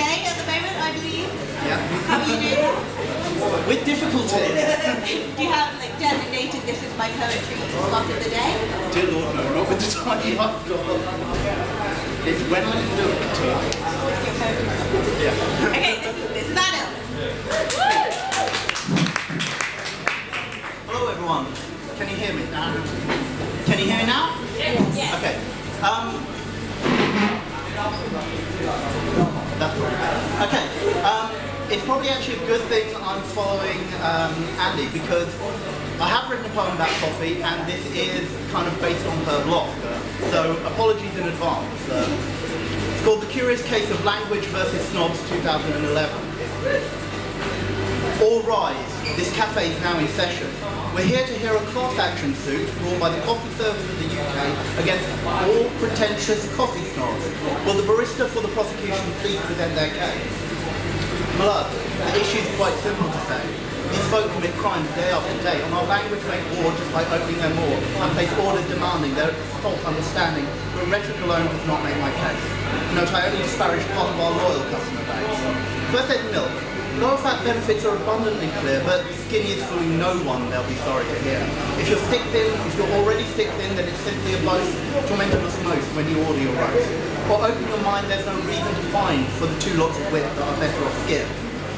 okay at the moment, I believe? Yeah. How are you doing? With difficulty. Do you have like designated this is my poetry slot of the day? Dear Lord, no, not with the time I've got. It's when I can do it. What's your poetry? Yeah. Okay, this is Adam. Hello everyone. Can you hear me? Can you hear me now? Yes. Okay. That's right. Okay. It's probably actually a good thing I'm following Andy, because I have written a poem about coffee and this is kind of based on her blog. So apologies in advance. It's called The Curious Case of Language versus Snobs 2011. All rise, this cafe is now in session. We're here to hear a class action suit brought by the coffee servers of the UK against all pretentious coffee snobs. Will the barista for the prosecution please present their case? My love, the issue is quite simple to say. These folk commit crimes day after day, and our language make war just by opening their maw and place orders demanding their default understanding, but rhetoric alone does not make my case. Note, I only disparage part of our loyal customer base. First there's milk. Lower fat benefits are abundantly clear, but skinny is fooling no one, they'll be sorry to hear. If you're stick thin, if you're already stick thin, then it's simply a boast, tormented us most when you order your roast. Or open your mind, there's no reason to find for the two lots of wit that are better off skip.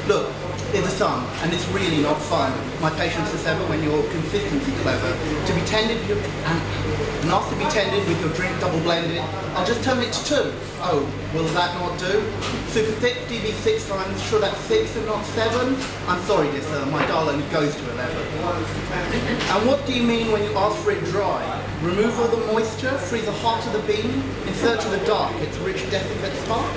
Look, it's the sun, and it's really not fun. My patience is ever when you're consistently clever. To be tended and asked to be tended with your drink double blended, I'll just turn it to 2. Oh, will that not do? Super thick, DB 6 times, sure that's 6 and not 7? I'm sorry dear sir, my darling goes to 11. And what do you mean when you ask for it dry? Remove all the moisture, freeze the heart of the bean, in search of the dark, its rich desiccate spark?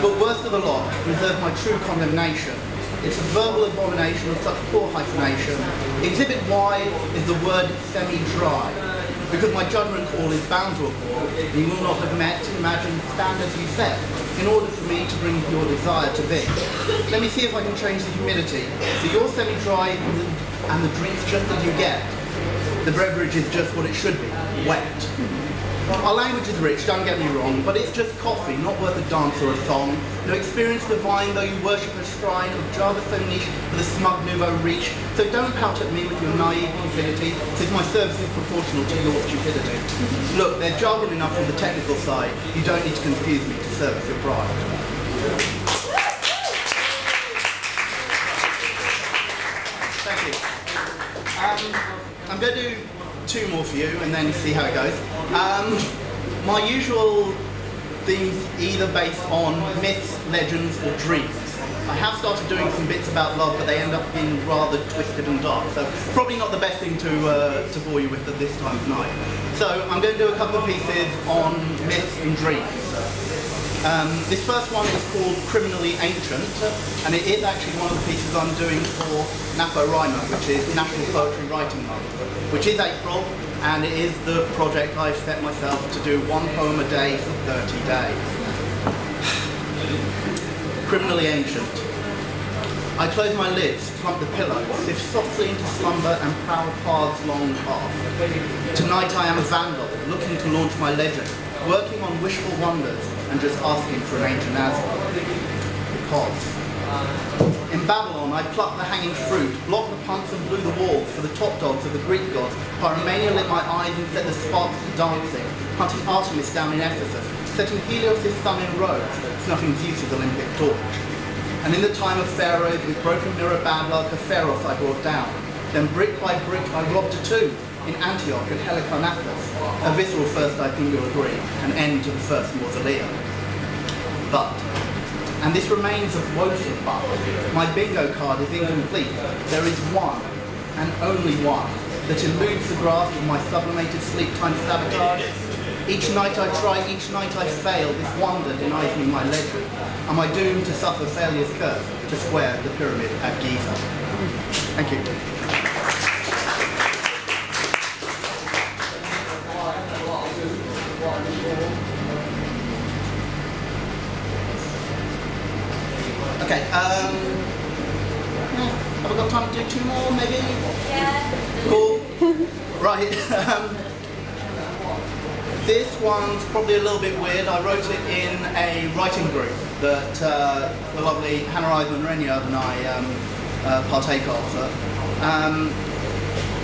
But worst of the lot, reserve my true condemnation. It's a verbal abomination of such poor hyphenation. Exhibit Y is the word semi-dry, because my judgment call is bound to appall. You will not have met, imagine, standards you set, in order for me to bring your desire to be. Let me see if I can change the humidity. So you're semi-dry and the drink's just as you get. The beverage is just what it should be, wet. Our language is rich, don't get me wrong, but it's just coffee, not worth a dance or a song. No experience divine, though you worship a shrine of Java so niche for the smug nouveau reach. So don't pout at me with your naive infinity, since my service is proportional to your stupidity. Look, they're jargon enough on the technical side. You don't need to confuse me to service your pride. Thank you. I'm going to do 2 more for you and then see how it goes. My usual themes either based on myths, legends or dreams. I have started doing some bits about love, but they end up being rather twisted and dark, so probably not the best thing to bore you with at this time of night. So I'm going to do a couple of pieces on myths and dreams. This first one is called Criminally Ancient, and it is actually one of the pieces I'm doing for NaPoWriMo, which is National Poetry Writing Month, which is April, and it is the project I've set myself to do 1 poem a day for 30 days. Criminally Ancient. I close my lids, plump the pillow, sift softly into slumber and proud paths long past. Tonight I am a vandal, looking to launch my legend, working on wishful wonders and just asking for an ancient asthma. Because in Babylon I plucked the hanging fruit, blocked the punks and blew the walls for the top dogs of the Greek gods. Pyromania lit my eyes and set the sparks to dancing, hunting Artemis down in Ephesus, setting Helios' sun in Rhodes, snuffing Zeus' Olympic torch. And in the time of pharaohs, with broken mirror bad luck, a Pharos I brought down. Then brick by brick I robbed a tomb, in Antioch and Helicarnassus. A visceral first, I think you'll agree, an end to the first mausoleum. But, and this remains a woeful but, my bingo card is incomplete. There is one, and only one, that eludes the grasp of my sublimated sleep time sabotage. Each night I try, each night I fail, this wonder denies me my legend. Am I doomed to suffer failure's curse, to square the pyramid at Giza? Thank you. Okay, have I got time to do 2 more, maybe? Yeah. Cool. Right. This one's probably a little bit weird. I wrote it in a writing group that the lovely Hannah Eisman-Renier and I partake of.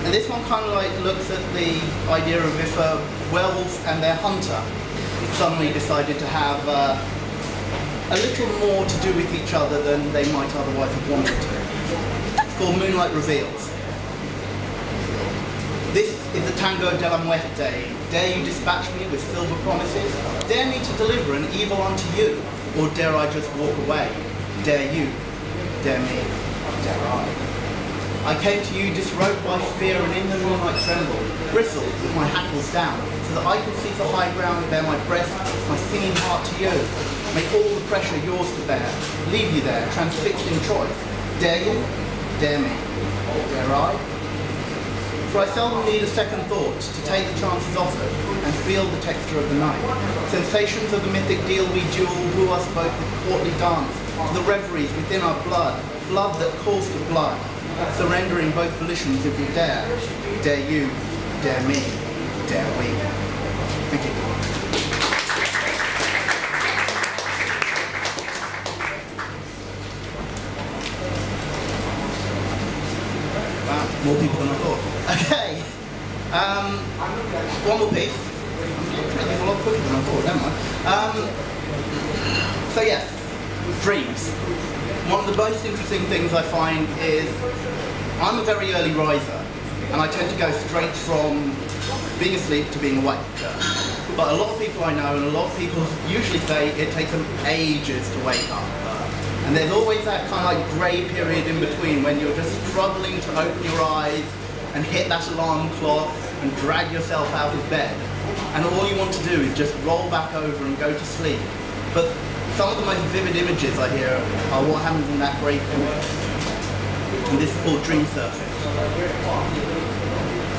And this one kind of like looks at the idea of if a werewolf and their hunter suddenly decided to have a little more to do with each other than they might otherwise have wanted to. It's called Moonlight Reveals. This is the Tango della Muerte. Dare you dispatch me with silver promises? Dare me to deliver an evil unto you? Or dare I just walk away? Dare you? Dare me? Dare I? I came to you disrobed by fear and in the moonlight tremble, bristled with my hackles down, so that I could seize the high ground, bear my breast, my singing heart to you, make all the pressure yours to bear, leave you there, transfixed in choice. Dare you? Dare me? Dare I? For I seldom need a second thought to take the chances offered and feel the texture of the night. Sensations of the mythic deal we duel woo us both with courtly dance, to the reveries within our blood, blood that calls to blood. Surrendering both volitions if we dare. Dare you, dare me, dare we. Thank you. Wow, more people than I thought. Okay. One more piece. It's a lot quicker than I thought, never mind. So yes, dreams. One of the most interesting things I find is I'm a very early riser and I tend to go straight from being asleep to being awake. But a lot of people I know and a lot of people usually say it takes them ages to wake up. And there's always that kind of like grey period in between when you're just struggling to open your eyes and hit that alarm clock and drag yourself out of bed. And all you want to do is just roll back over and go to sleep. But some of the most vivid images I hear are what happens in that grey period. And this is called dream surfing.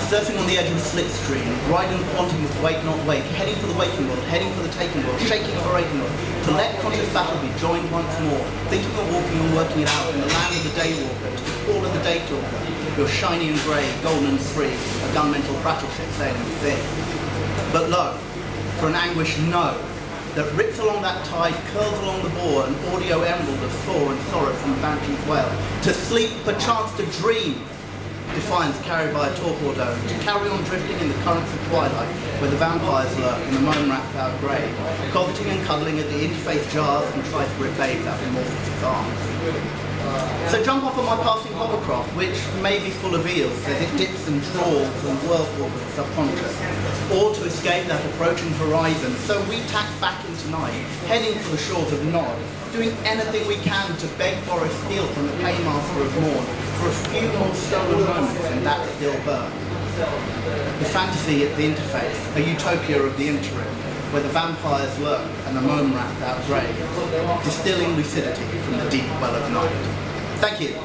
Surfing on the edge of a slipstream, riding the quantum with wake not wake, heading for the waking world, heading for the taking world, shaking of a raking world, to let conscious battle be joined once more, thinking of walking and working it out in the land of the day walker, to the call of the day talker, you're shiny and grey, golden and free, a gunmental battleship sailing the sea. But lo, for an anguish no, that rips along that tide, curls along the bore, an audio emerald of thaw and sorrow from banshee's well. To sleep, perchance to dream, defiance carried by a torpedo, to carry on drifting in the currents of twilight, where the vampires lurk in the moan rat's out grave, coveting and cuddling at the interface jars and tri-spirit babes out in Morpheus' arms. So jump up on my passing hovercraft, which may be full of eels as it dips and trawls and whirlpools of the subconscious, or to escape that approaching horizon. So we tack back into night, heading for the shores of Nod, doing anything we can to beg for a steal from the paymaster of morn for a few more stolen moments in that still burn. The fantasy at the interface, a utopia of the interim, where the vampires lurk and the moan rat outgrave, distilling lucidity from the deep well of night. Thank you.